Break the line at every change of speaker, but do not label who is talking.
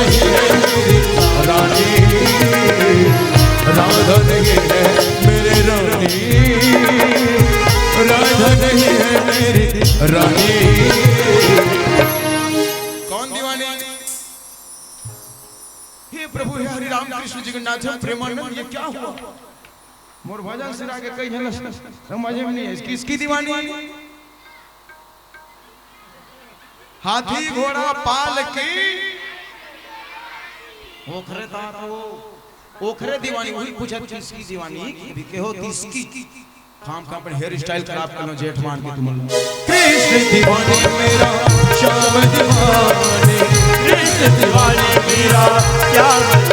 नहीं है मेरी रानी, राधा नहीं है मेरी रानी, राधा नहीं है मेरी रानी। कौन दीवानी? हे प्रभु हे हरि राम कृष्ण जगन्नाथ प्रेमानंद, ये क्या हुआ? मोर भजन से आगे कई जन समझ में नहीं है। किसकी दीवानी? हाथी घोड़ा पाल की ओखरे ओखरे दीवानी। वही पूछा किसकी दीवानी? के हो किसकी? खाम खाम पर हेयर स्टाइल खराब कर लो जेठ मान के तुम। कृष्ण दीवानी मेरा श्याम दीवानी, कृष्ण दीवानी मेरा श्याम